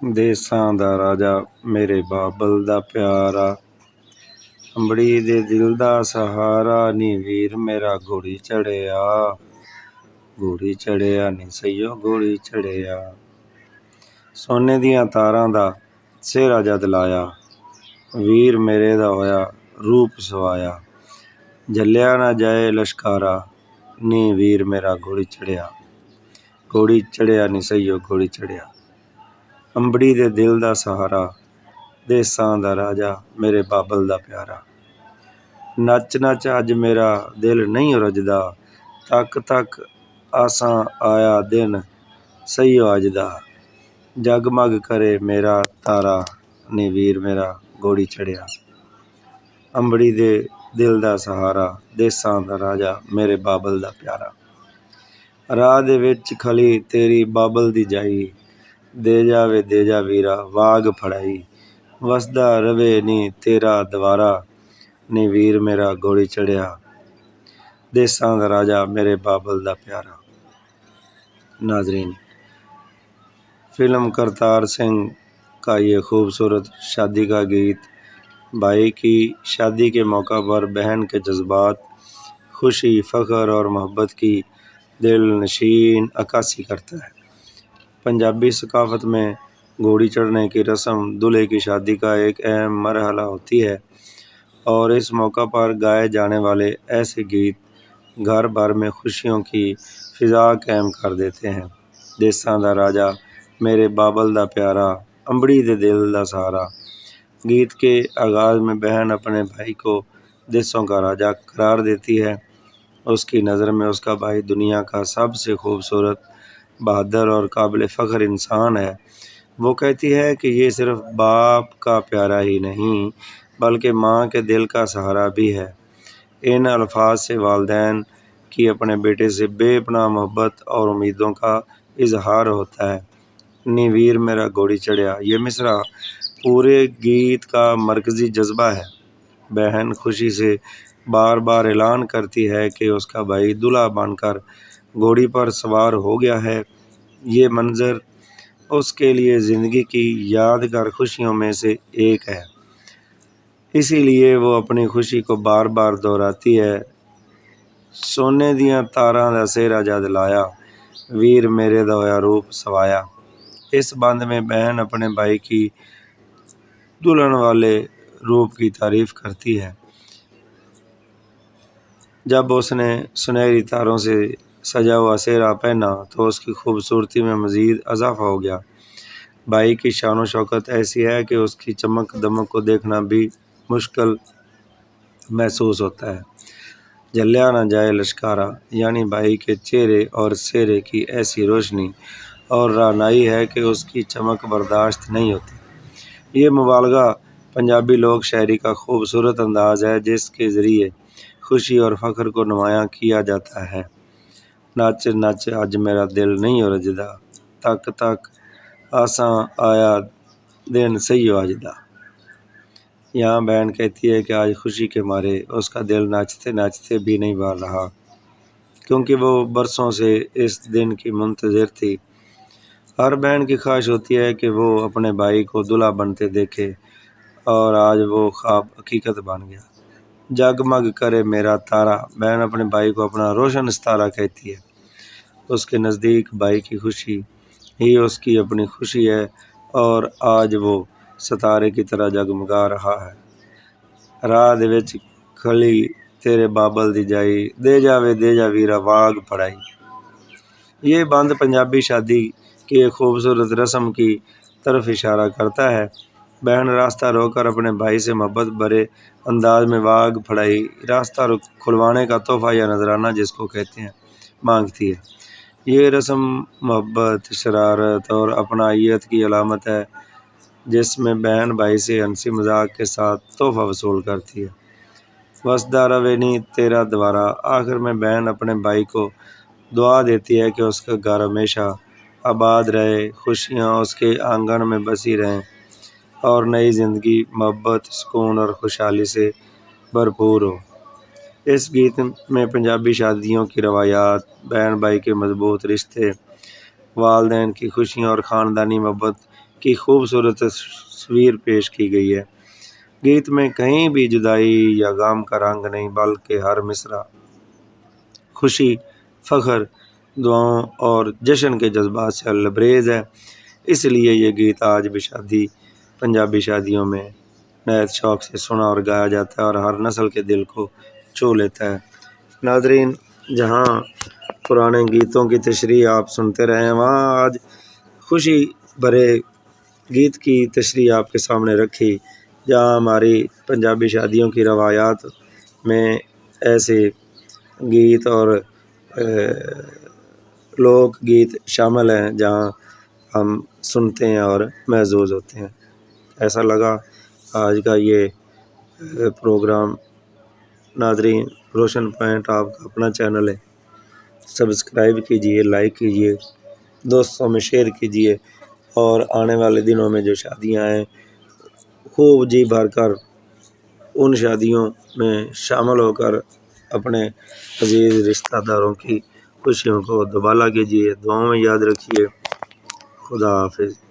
ਦੇਸਾਂ ਦਾ ਰਾਜਾ ਮੇਰੇ ਬਾਬਲ ਦਾ ਪਿਆਰਾ, ਅੰਬੜੀ ਦੇ ਦਿਲ ਦਾ ਸਹਾਰਾ। ਨੀ ਵੀਰ ਮੇਰਾ ਘੋੜੀ ਚੜਿਆ ਨੀ ਸਈਓ ਘੋੜੀ ਚੜਿਆ। ਸੋਨੇ ਦੀਆਂ ਤਾਰਾਂ ਦਾ ਸਿਹਰਾ ਜਦ ਲਾਇਆ, ਵੀਰ ਮੇਰੇ ਦਾ ਹੋਇਆ ਰੂਪ ਸਵਾਇਆ। ਝੱਲਿਆ ਨਾ ਜਾਏ ਲਸ਼ਕਾਰਾ, ਨੀ ਵੀਰ ਮੇਰਾ ਘੋੜੀ ਚੜਿਆ ਨੀ ਸਈਓ ਘੋੜੀ ਚੜਿਆ। ਅੰਬੜੀ ਦੇ ਦਿਲ ਦਾ ਸਹਾਰਾ, ਦੇਸਾਂ ਦਾ ਰਾਜਾ ਮੇਰੇ ਬਾਬਲ ਦਾ ਪਿਆਰਾ। ਨੱਚ ਨੱਚ ਅੱਜ ਮੇਰਾ ਦਿਲ ਨਹੀਂ ਰੱਜਦਾ, ਤੱਕ ਤੱਕ ਆਸਾਂ ਆਇਆ ਦਿਨ ਸਈਓ ਅੱਜ ਦਾ। ਜਗਮਗ ਕਰੇ ਮੇਰਾ ਤਾਰਾ, ਨੀ ਵੀਰ ਮੇਰਾ ਘੋੜੀ ਚੜਿਆ। ਅੰਬੜੀ ਦੇ ਦਿਲ ਦਾ ਸਹਾਰਾ, ਦੇਸਾਂ ਦਾ ਰਾਜਾ ਮੇਰੇ ਬਾਬਲ ਦਾ ਪਿਆਰਾ। ਰਾਹ ਦੇ ਵਿੱਚ ਖਲੀ ਤੇਰੀ ਬਾਬਲ ਦੀ ਜਾਈ, ਦੇ ਜਾ ਵੀਰਾ ਵਾਗ ਫੜਾਈ। ਵਸਦਾ ਰਵੇ ਨੀ ਤੇਰਾ ਦਵਾਰਾ, ਨੀ ਵੀਰ ਮੇਰਾ ਘੋੜੀ ਚੜਿਆ। ਦੇਸਾਂ ਦਾ ਰਾਜਾ ਮੇਰੇ ਬਾਬਲ ਦਾ ਪਿਆਰਾ। नाज़रीन, फिल्म करतार सिंह का ये खूबसूरत शादी का गीत भाई की शादी के मौका पर बहन के जज्बात, खुशी, फ़ख्र और मोहब्बत की दिल नशीन अक्कासी करता है। पंजाबी सकाफ़त में घोड़ी चढ़ने की रस्म दूल्हे की शादी का एक अहम मरहला होती है और इस मौका पर गाए जाने वाले ऐसे गीत घर भर में खुशियों की फ़िज़ा कायम कर देते हैं। देसां दा राजा मेरे बाबल दा प्यारा, अंबड़ी दे दिल दा सहारा। गीत के आगाज़ में बहन अपने भाई को देसों का राजा करार देती है। उसकी नज़र में उसका भाई दुनिया का सबसे खूबसूरत, बहादुर और काबिल फ़ख्र इंसान है। वो कहती है कि ये सिर्फ़ बाप का प्यारा ही नहीं बल्कि माँ के दिल का सहारा भी है। इन अल्फाज से वालिदैन की अपने बेटे से बेपनाह मोहब्बत और उम्मीदों का इजहार होता है। नी वीर मेरा घोड़ी चढ़िया, ये मिसरा पूरे गीत का मरकज़ी जज्बा है। बहन खुशी से बार बार ऐलान करती है कि उसका भाई दूल्हा बनकर घोड़ी पर सवार हो गया है। ये मंज़र उसके लिए ज़िंदगी की यादगार खुशियों में से एक है, इसीलिए वो अपनी खुशी को बार बार दोहराती है। सोने दियां तारां दा सेहरा जद लाया, वीर मेरे दा होया रूप सवाया। इस बंद में बहन अपने भाई की दुल्हन वाले रूप की तारीफ़ करती है। जब उसने सुनहरी तारों से सजा हुआ सेहरा पहना तो उसकी खूबसूरती में मज़ीद इजाफ़ा हो गया। भाई की शान व शौकत ऐसी है कि उसकी चमक दमक को देखना भी मुश्किल महसूस होता है। झल्लिया ना जाए लश्कारा, यानी भाई के चेहरे और सेहरे की ऐसी रोशनी और रानाई है कि उसकी चमक बर्दाश्त नहीं होती। ये मुबालगा पंजाबी लोक शायरी का खूबसूरत अंदाज़ है जिसके ज़रिए खुशी और फ़ख्र को नुमायाँ किया जाता है। नच नच अज मेरा दिल नहीं रजदा, तक तक आसां आया दिन सईयो अज दा। यहाँ बहन कहती है कि आज खुशी के मारे उसका दिल नाचते नाचते भी नहीं भर रहा, क्योंकि वो बरसों से इस दिन की मुंतज़िर थी। हर बहन की ख्वाहिश होती है कि वो अपने भाई को दूल्हा बनते देखे और आज वो ख्वाब हकीकत बन गया। जगमग करे मेरा तारा, बहन अपने भाई को अपना रोशन सितारा कहती है। उसके नज़दीक भाई की खुशी ही उसकी अपनी खुशी है और आज वो सितारे की तरह जगमगा रहा है। राह दे विच खली तेरे बाबल दी जाई, दे जा वीरा वाग फड़ाई। ये बंद पंजाबी शादी की एक खूबसूरत रस्म की तरफ इशारा करता है। बहन रास्ता रोकर अपने भाई से मोहब्बत भरे अंदाज में वाग फड़ाई, रास्ता खुलवाने का तोहफ़ा या नजराना जिसको कहते हैं, मांगती है। ये रस्म मोहब्बत, शरारत और अपनाइयत की अलामत है, जिसमें बहन भाई से हंसी मजाक के साथ तोहफ़ा वसूल करती है। वसदा रवे नी तेरा द्वारा, आखिर में बहन अपने भाई को दुआ देती है कि उसका घर हमेशा आबाद रहे, खुशियाँ उसके आंगन में बसी रहें और नई ज़िंदगी मोहब्बत, सुकून और खुशहाली से भरपूर हो। इस गीत में पंजाबी शादियों की रवायात, बहन भाई के मजबूत रिश्ते, वालिदैन की खुशियाँ और ख़ानदानी मोहब्बत کی خوبصورت تصویر پیش کی گئی ہے۔ گیت میں کہیں بھی جدائی یا غم کا رنگ نہیں، بلکہ ہر مصرع خوشی، فخر، دعاؤں اور جشن کے جذبات سے لبریز ہے۔ اس لیے یہ گیت آج بھی پنجابی شادیوں میں نہایت شوق سے سنا اور گایا جاتا ہے اور ہر نسل کے دل کو چھو لیتا ہے۔ ناظرین، جہاں پرانے گیتوں کی تشریح آپ سنتے رہے ہیں، وہاں آج خوشی بھرے گیت کی تشریح آپ کے سامنے رکھی، جہاں ہماری پنجابی شادیوں کی روایات میں ایسے گیت اور لوک گیت شامل ہیں جہاں ہم سنتے ہیں اور محظوظ ہوتے ہیں۔ ایسا لگا آج کا یہ پروگرام۔ ناظرین، روشن پوائنٹ آپ کا اپنا چینل ہے، سبسکرائب کیجئے، لائک کیجئے، دوستوں میں شیئر کیجئے، اور آنے والے دنوں میں جو شادیاں ہیں خوب جی بھر کر ان شادیوں میں شامل ہو کر اپنے عزیز رشتہ داروں کی خوشیوں کو دوبالا کیجیے، دعاؤں میں یاد رکھیے۔ خدا حافظ۔